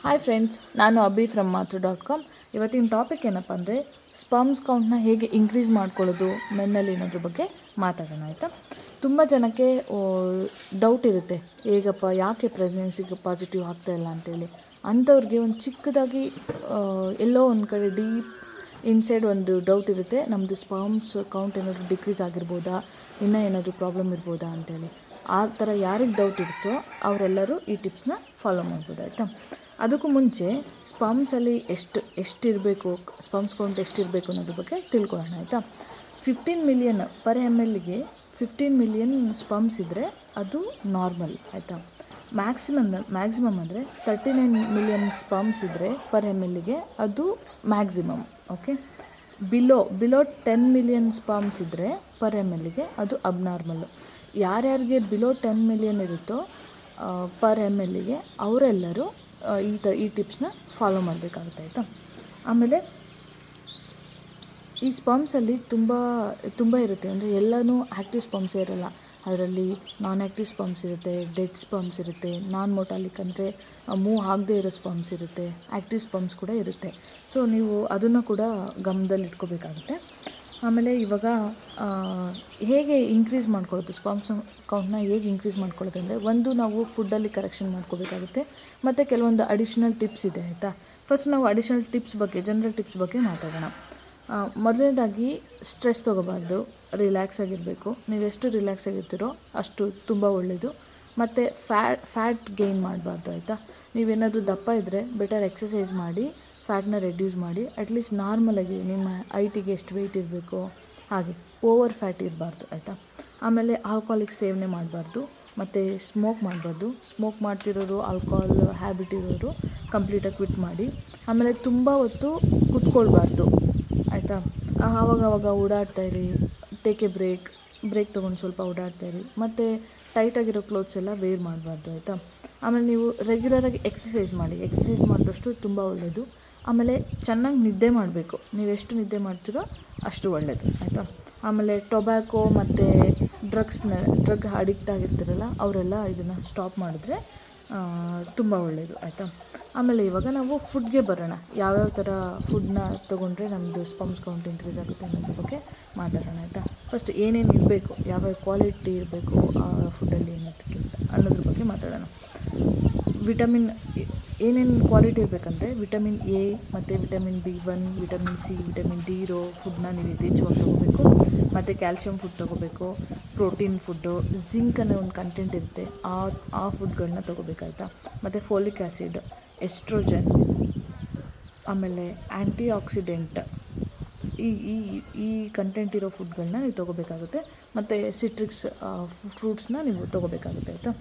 Hi friends, ನಾನು Abhi from ಮಾತೃ.com. ಇವತ್ತಿನ topic ಏನಪ್ಪ ಅಂದರೆ ಸ್ಪರ್ಮ್ಸ್ ಕೌಂಟ್ನ ಹೇಗೆ ಇನ್ಕ್ರೀಸ್ ಮಾಡ್ಕೊಳ್ಳೋದು ಮೆನ್ನಲ್ಲಿ ಅನ್ನೋದ್ರ ಬಗ್ಗೆ ಮಾತಾಡೋಣ. ಆಯಿತಾ. ತುಂಬ ಜನಕ್ಕೆ ಡೌಟ್ ಇರುತ್ತೆ, ಹೇಗಪ್ಪ ಯಾಕೆ ಪ್ರೆಗ್ನೆನ್ಸಿಗೆ ಪಾಸಿಟಿವ್ ಆಗ್ತಾಯಿಲ್ಲ ಅಂತೇಳಿ. ಅಂಥವ್ರಿಗೆ ಒಂದು ಚಿಕ್ಕದಾಗಿ ಎಲ್ಲೋ ಒಂದು ಕಡೆ ಡೀಪ್ ಇನ್ಸೈಡ್ ಒಂದು ಡೌಟ್ ಇರುತ್ತೆ, ನಮ್ಮದು ಸ್ಪರ್ಮ್ಸ್ ಕೌಂಟ್ ಏನಾದರೂ ಡಿಕ್ರೀಸ್ ಆಗಿರ್ಬೋದಾ, ಇನ್ನೂ ಏನಾದರೂ ಪ್ರಾಬ್ಲಮ್ ಇರ್ಬೋದಾ ಅಂತೇಳಿ. ಆ ಥರ ಯಾರಿಗೆ ಡೌಟ್ ಇರುತ್ತೋ ಅವರೆಲ್ಲರೂ ಈ ಟಿಪ್ಸ್ನ ಫಾಲೋ ಮಾಡ್ಬೋದು. ಆಯಿತಾ. ಅದಕ್ಕೂ ಮುಂಚೆ ಸ್ಪರ್ಮ್ಸಲ್ಲಿ ಎಷ್ಟಿರಬೇಕು, ಸ್ಪರ್ಮ್ಸ್ ಕೌಂಟ್ ಎಷ್ಟಿರಬೇಕು ಅನ್ನೋದ್ರ ಬಗ್ಗೆ ತಿಳ್ಕೊಳ್ಳೋಣ. ಆಯಿತಾ. 15 ಮಿಲಿಯನ್ ಪರ್ MLಗೆ 15 ಮಿಲಿಯನ್ ಸ್ಪರ್ಮ್ಸ್ ಇದ್ದರೆ ಅದು ನಾರ್ಮಲ್. ಆಯಿತಾ. ಮ್ಯಾಕ್ಸಿಮಮ್ ಅಂದರೆ 39 ಮಿಲಿಯನ್ ಸ್ಪರ್ಮ್ಸ್ ಇದ್ದರೆ ಪರ್ MLಗೆ ಅದು maximum. Okay. Below 10 million sperms ಇದ್ದರೆ ಪರ್ MLಗೆ ಅದು ಅಬ್ನಾರ್ಮಲ್ಲು. ಯಾರ್ಯಾರಿಗೆ ಬಿಲೋ 10 ಮಿಲಿಯನ್ ಇರುತ್ತೋ ಪರ್ MLಗೆ ಅವರೆಲ್ಲರೂ ಈ ಟಿಪ್ಸ್ನ ಫಾಲೋ ಮಾಡಬೇಕಾಗುತ್ತೆ. ಆಯಿತಾ. ಆಮೇಲೆ ಈ ಸ್ಪರ್ಮ್ಸಲ್ಲಿ ತುಂಬ ಇರುತ್ತೆ, ಅಂದರೆ ಎಲ್ಲನೂ ಆ್ಯಕ್ಟಿವ್ ಸ್ಪರ್ಮ್ಸೇ ಇರೋಲ್ಲ. ಅದರಲ್ಲಿ ನಾನ್ ಆ್ಯಕ್ಟಿವ್ ಸ್ಪರ್ಮ್ಸ್ ಇರುತ್ತೆ, ಡೆಡ್ ಸ್ಪರ್ಮ್ಸ್ ಇರುತ್ತೆ, ನಾನ್ ಮೊಟಾಲಿಕ್ ಅಂದರೆ ಮೂವ್ ಆಗದೇ ಇರೋ ಸ್ಪರ್ಮ್ಸ್ ಇರುತ್ತೆ, ಆ್ಯಕ್ಟಿವ್ ಸ್ಪರ್ಮ್ಸ್ ಕೂಡ ಇರುತ್ತೆ. ಸೊ ನೀವು ಅದನ್ನು ಕೂಡ ಗಮನದಲ್ಲಿ ಇಟ್ಕೋಬೇಕಾಗುತ್ತೆ. ಆಮೇಲೆ ಇವಾಗ ಹೇಗೆ ಇನ್ಕ್ರೀಸ್ ಮಾಡ್ಕೊಳ್ಳೋದು, ಸ್ಪರ್ಮ್ಸ್ ಕೌಂಟ್ನ ಹೇಗೆ ಇನ್ಕ್ರೀಸ್ ಮಾಡ್ಕೊಳ್ಳೋದು ಅಂದರೆ, ಒಂದು ನಾವು ಫುಡ್ಡಲ್ಲಿ ಕರೆಕ್ಷನ್ ಮಾಡ್ಕೋಬೇಕಾಗುತ್ತೆ, ಮತ್ತು ಕೆಲವೊಂದು ಅಡಿಷ್ನಲ್ ಟಿಪ್ಸ್ ಇದೆ. ಆಯಿತಾ. ಫಸ್ಟ್ ನಾವು ಅಡಿಷ್ನಲ್ ಟಿಪ್ಸ್ ಬಗ್ಗೆ, ಜನರಲ್ ಟಿಪ್ಸ್ ಬಗ್ಗೆ ಮಾತಾಡೋಣ. ಮೊದಲನೇದಾಗಿ ಸ್ಟ್ರೆಸ್ ತೊಗೋಬಾರ್ದು, ರಿಲ್ಯಾಕ್ಸ್ ಆಗಿರಬೇಕು. ನೀವೆಷ್ಟು ರಿಲ್ಯಾಕ್ಸ್ ಆಗಿರ್ತೀರೋ ಅಷ್ಟು ತುಂಬ ಒಳ್ಳೆಯದು. ಮತ್ತು ಫ್ಯಾಟ್ ಗೇನ್ ಮಾಡಬಾರ್ದು. ಆಯಿತಾ. ನೀವೇನಾದರೂ ದಪ್ಪ ಇದ್ದರೆ ಬೆಟರ್ ಎಕ್ಸಸೈಸ್ ಮಾಡಿ ಫ್ಯಾಟ್ನ ರೆಡ್ಯೂಸ್ ಮಾಡಿ. ಅಟ್ಲೀಸ್ಟ್ ನಾರ್ಮಲಾಗಿ ನಿಮ್ಮ ಹೈಟಿಗೆ ಎಷ್ಟು ವೆಯ್ಟ್ ಇರಬೇಕು ಹಾಗೆ, ಓವರ್ ಫ್ಯಾಟ್ ಇರಬಾರ್ದು. ಆಯಿತಾ. ಆಮೇಲೆ ಆಲ್ಕೋಹಾಲಿಕ್ ಸೇವನೆ ಮಾಡಬಾರ್ದು, ಮತ್ತು ಸ್ಮೋಕ್ ಮಾಡಬಾರ್ದು. ಸ್ಮೋಕ್ ಮಾಡ್ತಿರೋರು, ಆಲ್ಕೋಹಾಲ್ ಹ್ಯಾಬಿಟ್ ಇರೋರು ಕಂಪ್ಲೀಟಾಗಿ ಕ್ವಿಟ್ ಮಾಡಿ. ಆಮೇಲೆ ತುಂಬ ಹೊತ್ತು ಕೂತ್ಕೊಳ್ಬಾರ್ದು. ಆಯಿತಾ. ಆವಾಗವಾಗ ಓಡಾಡ್ತಾಯಿರಿ, ಟೇಕ್ ಎ ಬ್ರೇಕ್ ತೊಗೊಂಡು ಸ್ವಲ್ಪ ಓಡಾಡ್ತಾಯಿರಿ. ಮತ್ತು ಟೈಟಾಗಿರೋ ಕ್ಲೋತ್ಸ್ ಎಲ್ಲ ವೇರ್ ಮಾಡಬಾರ್ದು. ಆಯಿತಾ. ಆಮೇಲೆ ನೀವು ರೆಗ್ಯುಲರಾಗಿ ಎಕ್ಸಸೈಸ್ ಮಾಡಿದಷ್ಟು ತುಂಬ ಒಳ್ಳೆಯದು. ಆಮೇಲೆ ಚೆನ್ನಾಗಿ ನಿದ್ದೆ ಮಾಡಬೇಕು. ನೀವೆಷ್ಟು ನಿದ್ದೆ ಮಾಡ್ತೀರೋ ಅಷ್ಟು ಒಳ್ಳೆಯದು. ಆಯಿತಾ. ಆಮೇಲೆ ಟೊಬ್ಯಾಕೋ ಮತ್ತು ಡ್ರಗ್ ಅಡಿಕ್ಟ್ ಆಗಿರ್ತಾರಲ್ಲ ಅವರೆಲ್ಲ ಇದನ್ನು ಸ್ಟಾಪ್ ಮಾಡಿದ್ರೆ ತುಂಬ ಒಳ್ಳೆಯದು. ಆಯಿತಾ. ಆಮೇಲೆ ಇವಾಗ ನಾವು ಫುಡ್ಗೆ ಬರೋಣ. ಯಾವ್ಯಾವ ಥರ ಫುಡ್ನ ತೊಗೊಂಡ್ರೆ ನಮ್ಮದು ಸ್ಪರ್ಮ್ಸ್ ಕೌಂಟ್ ಇನ್ಕ್ರೀಸ್ ಆಗುತ್ತೆ ಅನ್ನೋದ್ರ ಬಗ್ಗೆ ಮಾತಾಡೋಣ. ಆಯಿತಾ. ಫಸ್ಟ್ ಏನೇನು ಇರಬೇಕು, ಯಾವ್ಯಾವ ಕ್ವಾಲಿಟಿ ಇರಬೇಕು ಆ ಫುಡ್ಡಲ್ಲಿ ಅನ್ನೋದ್ರ ಬಗ್ಗೆ ಮಾತಾಡೋಣ. ವಿಟಮಿನ್ ಏನೇನು ಕ್ವಾಲಿಟಿ ಇರಬೇಕಂದ್ರೆ, ವಿಟಮಿನ್ A ಮತ್ತು vitamin B1, vitamin C, vitamin D ಇರೋ ಫುಡ್ನ ನೀವು ಯಥೇಚ್ಛವಾಗಿ ತೊಗೋಬೇಕು. ಮತ್ತು ಕ್ಯಾಲ್ಶಿಯಂ ಫುಡ್ ತೊಗೋಬೇಕು, ಪ್ರೋಟೀನ್ ಫುಡ್ಡು, ಜಿಂಕ್ ಅನ್ನೋ ಒಂದು ಕಂಟೆಂಟ್ ಇರುತ್ತೆ, ಆ ಫುಡ್ಗಳನ್ನ ತೊಗೋಬೇಕಾಯ್ತಾ. ಮತ್ತು ಫೋಲಿಕ್ ಆ್ಯಸಿಡ್, ಎಸ್ಟ್ರೋಜನ್, ಆಮೇಲೆ ಆ್ಯಂಟಿ ಆಕ್ಸಿಡೆಂಟ್, ಈ ಕಂಟೆಂಟ್ ಇರೋ ಫುಡ್ಗಳನ್ನ ನೀವು ತೊಗೋಬೇಕಾಗುತ್ತೆ. ಮತ್ತು ಸಿಟ್ರಿಕ್ಸ್ ಫ್ರೂಟ್ಸ್ನ ನೀವು ತೊಗೋಬೇಕಾಗುತ್ತೆ. ಆಯಿತಾ.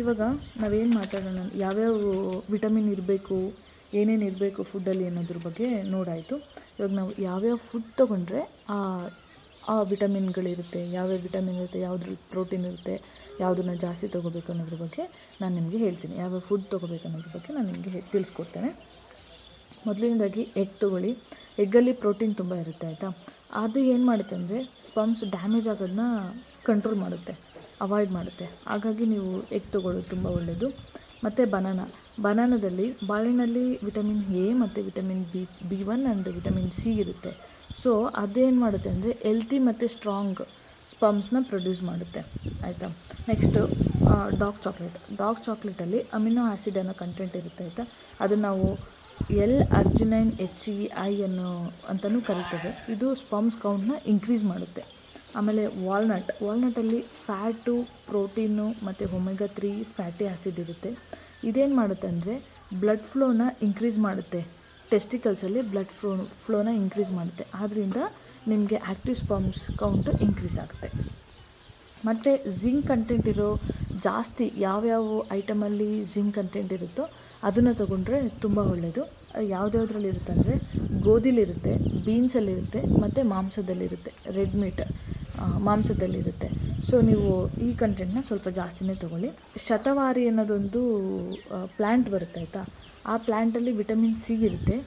ಇವಾಗ ನಾವೇನು ಮಾತಾಡೋಣ, ಯಾವ್ಯಾವ ವಿಟಮಿನ್ ಇರಬೇಕು, ಏನೇನು ಇರಬೇಕು ಫುಡ್ಡಲ್ಲಿ ಅನ್ನೋದ್ರ ಬಗ್ಗೆ ನೋಡಾಯಿತು. ಇವಾಗ ನಾವು ಯಾವ್ಯಾವ ಫುಡ್ ತೊಗೊಂಡ್ರೆ ಆ ವಿಟಮಿನ್ಗಳಿರುತ್ತೆ, ಯಾವ್ಯಾವ ವಿಟಮಿನ್ ಇರುತ್ತೆ, ಯಾವುದ್ರಲ್ಲಿ ಪ್ರೋಟೀನ್ ಇರುತ್ತೆ, ಯಾವುದನ್ನು ಜಾಸ್ತಿ ತೊಗೋಬೇಕು ಅನ್ನೋದ್ರ ಬಗ್ಗೆ ನಾನು ನಿಮಗೆ ಹೇಳ್ತೀನಿ. ಯಾವ್ಯಾವ ಫುಡ್ ತೊಗೋಬೇಕು ಅನ್ನೋದ್ರ ಬಗ್ಗೆ ನಾನು ನಿಮಗೆ ತಿಳಿಸ್ಕೊಡ್ತೇನೆ. ಮೊದಲನೇದಾಗಿ ಎಗ್ ತೊಗೊಳ್ಳಿ. ಎಗ್ಗಲ್ಲಿ ಪ್ರೋಟೀನ್ ತುಂಬ ಇರುತ್ತೆ. ಆಯಿತಾ. ಅದು ಏನು ಮಾಡುತ್ತೆ ಅಂದರೆ ಸ್ಪರ್ಮ್ಸ್ ಡ್ಯಾಮೇಜ್ ಆಗೋದನ್ನ ಕಂಟ್ರೋಲ್ ಮಾಡುತ್ತೆ, ಅವಾಯ್ಡ್ ಮಾಡುತ್ತೆ. ಹಾಗಾಗಿ ನೀವು ಎಗ್ ತೊಗೊಳ್ಳೋದು ತುಂಬ ಒಳ್ಳೆಯದು. ಮತ್ತು ಬನಾನದಲ್ಲಿ, ಬಾಳೆಹಣ್ಣಲ್ಲಿ ವಿಟಮಿನ್ A ಮತ್ತು vitamin B1 and vitamin C ಇರುತ್ತೆ. ಸೊ ಅದೇನು ಮಾಡುತ್ತೆ ಅಂದರೆ ಹೆಲ್ತಿ ಮತ್ತು ಸ್ಟ್ರಾಂಗ್ ಸ್ಪರ್ಮ್ಸ್ನ ಪ್ರೊಡ್ಯೂಸ್ ಮಾಡುತ್ತೆ. ಆಯಿತಾ. ನೆಕ್ಸ್ಟು ಡಾರ್ಕ್ ಚಾಕ್ಲೇಟಲ್ಲಿ ಅಮಿನೋ ಆ್ಯಸಿಡ್ ಅನ್ನೋ ಕಂಟೆಂಟ್ ಇರುತ್ತೆ. ಆಯಿತಾ. ಅದನ್ನು ನಾವು L-ಅರ್ಜಿನೈನ್ HCI ಅಂತಲೂ ಕರಿತೇವೆ. ಇದು ಸ್ಪರ್ಮ್ಸ್ ಕೌಂಟ್ನ ಇನ್ಕ್ರೀಸ್ ಮಾಡುತ್ತೆ. ಆಮೇಲೆ ವಾಲ್ನಟಲ್ಲಿ ಫ್ಯಾಟು, ಪ್ರೋಟೀನು ಮತ್ತು ಒಮೆಗಾ 3 ಫ್ಯಾಟಿ ಆ್ಯಸಿಡ್ ಇರುತ್ತೆ. ಇದೇನು ಮಾಡುತ್ತೆ ಅಂದರೆ ಬ್ಲಡ್ ಫ್ಲೋನ ಇನ್ಕ್ರೀಸ್ ಮಾಡುತ್ತೆ, ಟೆಸ್ಟಿಕಲ್ಸಲ್ಲಿ ಬ್ಲಡ್ ಫ್ಲೋನ ಇನ್ಕ್ರೀಸ್ ಮಾಡುತ್ತೆ. ಆದ್ದರಿಂದ ನಿಮಗೆ ಆ್ಯಕ್ಟಿವ್ ಸ್ಪರ್ಮ್ಸ್ ಕೌಂಟು ಇನ್ಕ್ರೀಸ್ ಆಗುತ್ತೆ. ಮತ್ತು ಜಿಂಕ್ ಕಂಟೆಂಟ್ ಇರೋ ಜಾಸ್ತಿ ಯಾವ್ಯಾವ ಐಟಮಲ್ಲಿ ಜಿಂಕ್ ಕಂಟೆಂಟ್ ಇರುತ್ತೋ ಅದನ್ನು ತೊಗೊಂಡ್ರೆ ತುಂಬ ಒಳ್ಳೆಯದು. ಯಾವುದ್ಯಾವುದ್ರಲ್ಲಿ ಇರುತ್ತೆ ಅಂದರೆ ಗೋಧಿಲಿರುತ್ತೆ, ಬೀನ್ಸಲ್ಲಿರುತ್ತೆ, ಮತ್ತು ಮಾಂಸದಲ್ಲಿರುತ್ತೆ, ರೆಡ್ ಮೀಟ್ ಮಾಂಸದಲ್ಲಿರುತ್ತೆ. ಸೊ ನೀವು ಈ ಕಂಟೆಂಟ್ನ ಸ್ವಲ್ಪ ಜಾಸ್ತಿನೇ ತೊಗೊಳ್ಳಿ. ಶತವಾರಿ ಅನ್ನೋದೊಂದು ಪ್ಲ್ಯಾಂಟ್ ಬರುತ್ತೆ. ಆಯಿತಾ. ಆ ಪ್ಲ್ಯಾಂಟಲ್ಲಿ ವಿಟಮಿನ್ C ಇರುತ್ತೆ.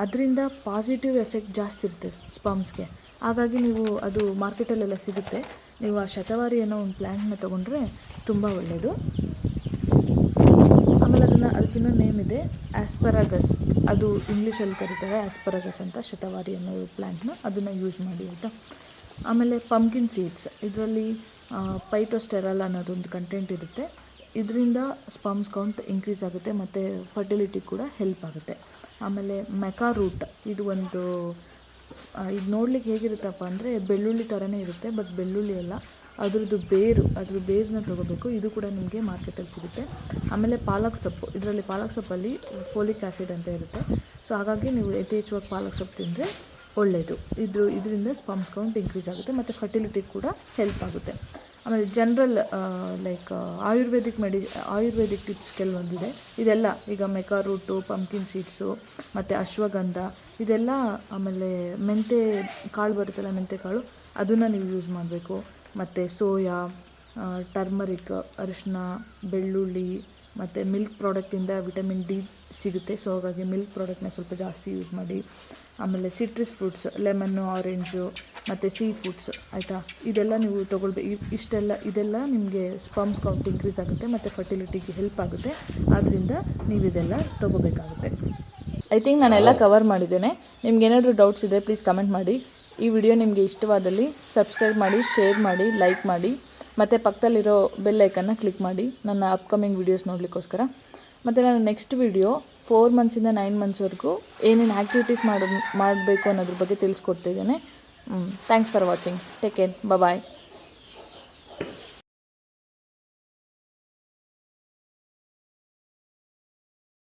ಅದರಿಂದ ಪಾಸಿಟಿವ್ ಎಫೆಕ್ಟ್ ಜಾಸ್ತಿ ಇರುತ್ತೆ ಸ್ಪರ್ಮ್ಸ್ಗೆ. ಹಾಗಾಗಿ ನೀವು ಅದು ಮಾರ್ಕೆಟಲ್ಲೆಲ್ಲ ಸಿಗುತ್ತೆ. ನೀವು ಆ ಶತವಾರಿ ಅನ್ನೋ ಒಂದು ಪ್ಲ್ಯಾಂಟ್ನ ತೊಗೊಂಡ್ರೆ ತುಂಬ ಒಳ್ಳೆಯದು. ಆಮೇಲೆ ಅದನ್ನು ಅದಕ್ಕಿನ್ನೂ ನೇಮ್ ಇದೆ, ಆಸ್ಪರಾಗಸ್. ಅದು ಇಂಗ್ಲೀಷಲ್ಲಿ ಕರೀತಾರೆ ಆಸ್ಪರಾಗಸ್ ಅಂತ, ಶತವಾರಿ ಅನ್ನೋ ಪ್ಲ್ಯಾಂಟ್ನ, ಅದನ್ನು ಯೂಸ್ ಮಾಡಿ ಆಯಿತಾ. ಆಮೇಲೆ ಪಂಪ್ಕಿನ್ ಸೀಡ್ಸ್, ಇದರಲ್ಲಿ ಪೈಟೋಸ್ಟೆರಾಲ್ ಅನ್ನೋದೊಂದು ಕಂಟೆಂಟ್ ಇರುತ್ತೆ. ಇದರಿಂದ ಸ್ಪರ್ಮ್ಸ್ ಕೌಂಟ್ ಇನ್ಕ್ರೀಸ್ ಆಗುತ್ತೆ ಮತ್ತು ಫರ್ಟಿಲಿಟಿ ಕೂಡ ಹೆಲ್ಪ್ ಆಗುತ್ತೆ. ಆಮೇಲೆ ಮೆಕಾ ರೂಟ್, ಇದು ಒಂದು ಇದು ನೋಡ್ಲಿಕ್ಕೆ ಹೇಗಿರುತ್ತಪ್ಪ ಅಂದರೆ ಬೆಳ್ಳುಳ್ಳಿ ಥರನೇ ಇರುತ್ತೆ, ಬಟ್ ಬೆಳ್ಳುಳ್ಳಿ ಅಲ್ಲ, ಅದ್ರ ಬೇರನ್ನ ತೊಗೋಬೇಕು. ಇದು ಕೂಡ ನಿಮಗೆ ಮಾರ್ಕೆಟಲ್ಲಿ ಸಿಗುತ್ತೆ. ಆಮೇಲೆ ಪಾಲಕ್ ಸೊಪ್ಪು, ಇದರಲ್ಲಿ ಪಾಲಕ್ ಸೊಪ್ಪಲ್ಲಿ ಫೋಲಿಕ್ ಆ್ಯಸಿಡ್ ಅಂತ ಇರುತ್ತೆ. ಸೊ ಹಾಗಾಗಿ ನೀವು ಯಥೇಚ್ಛವಾಗಿ ಪಾಲಕ್ ಸೊಪ್ಪು ತಿಂದರೆ ಒಳ್ಳೆಯದು. ಇದರಿಂದ ಸ್ಪರ್ಮ್ಸ್ ಕೌಂಟ್ ಇನ್ಕ್ರೀಸ್ ಆಗುತ್ತೆ ಮತ್ತು ಫರ್ಟಿಲಿಟಿ ಕೂಡ ಹೆಲ್ಪ್ ಆಗುತ್ತೆ. ಆಮೇಲೆ ಜನರಲ್ ಲೈಕ್ ಆಯುರ್ವೇದಿಕ್ ಟಿಪ್ಸ್ ಕೆಲವೊಂದಿದೆ. ಇದೆಲ್ಲ ಈಗ ಮೆಕಾ ರೂಟು, ಪಂಪ್ಕಿನ್ ಸೀಡ್ಸು ಮತ್ತು ಅಶ್ವಗಂಧ ಇದೆಲ್ಲ, ಆಮೇಲೆ ಮೆಂತೆ ಕಾಳು ಬರುತ್ತಲ್ಲ, ಮೆಂತೆ ಕಾಳು, ಅದನ್ನು ನೀವು ಯೂಸ್ ಮಾಡಬೇಕು. ಮತ್ತು ಸೋಯಾ, ಟರ್ಮರಿಕ್, ಅರಿಶಿನ, ಬೆಳ್ಳುಳ್ಳಿ ಮತ್ತು ಮಿಲ್ಕ್ ಪ್ರಾಡಕ್ಟಿಂದ ವಿಟಮಿನ್ ಡಿ ಸಿಗುತ್ತೆ. ಸೊ ಹಾಗಾಗಿ ಮಿಲ್ಕ್ ಪ್ರಾಡಕ್ಟ್ನ ಸ್ವಲ್ಪ ಜಾಸ್ತಿ ಯೂಸ್ ಮಾಡಿ. ಆಮೇಲೆ ಸಿಟ್ರಸ್ ಫ್ರೂಟ್ಸ್, ಲೆಮನ್ನು, ಆರೆಂಜು ಮತ್ತು ಸೀ ಫುಡ್ಸ್ ಆಯಿತಾ, ಇದೆಲ್ಲ ನೀವು ಇದೆಲ್ಲ ನಿಮಗೆ ಸ್ಪರ್ಮ್ಸ್ ಕೌಂಟ್ ಇನ್ಕ್ರೀಸ್ ಆಗುತ್ತೆ ಮತ್ತು ಫರ್ಟಿಲಿಟಿಗೆ ಹೆಲ್ಪ್ ಆಗುತ್ತೆ. ಆದ್ದರಿಂದ ನೀವು ಇದೆಲ್ಲ ತೊಗೋಬೇಕಾಗುತ್ತೆ. ಐ ಥಿಂಕ್ ನಾನೆಲ್ಲ ಕವರ್ ಮಾಡಿದ್ದೇನೆ. ನಿಮ್ಗೆ ಏನಾದರೂ ಡೌಟ್ಸ್ ಇದ್ದರೆ ಪ್ಲೀಸ್ ಕಮೆಂಟ್ ಮಾಡಿ. ಈ ವಿಡಿಯೋ ನಿಮಗೆ ಇಷ್ಟವಾದಲ್ಲಿ ಸಬ್ಸ್ಕ್ರೈಬ್ ಮಾಡಿ, ಶೇರ್ ಮಾಡಿ, ಲೈಕ್ ಮಾಡಿ ಮತ್ತು ಪಕ್ಕದಲ್ಲಿರೋ ಬೆಲ್ ಐಕನ್ನ ಕ್ಲಿಕ್ ಮಾಡಿ ನನ್ನ ಅಪ್ಕಮಿಂಗ್ ವೀಡಿಯೋಸ್ ನೋಡಲಿಕ್ಕೋಸ್ಕರ. ಮತ್ತು ನಾನು ನೆಕ್ಸ್ಟ್ ವಿಡಿಯೋ 4 ಮಂತ್ಸಿಂದ 9 ಮಂತ್ಸ್ವರೆಗೂ ಏನೇನು ಆ್ಯಕ್ಟಿವಿಟೀಸ್ ಮಾಡಬೇಕು ಅನ್ನೋದ್ರ ಬಗ್ಗೆ ತಿಳಿಸ್ಕೊಡ್ತಿದ್ದೇನೆ. Thanks for watching. Take care. Bye.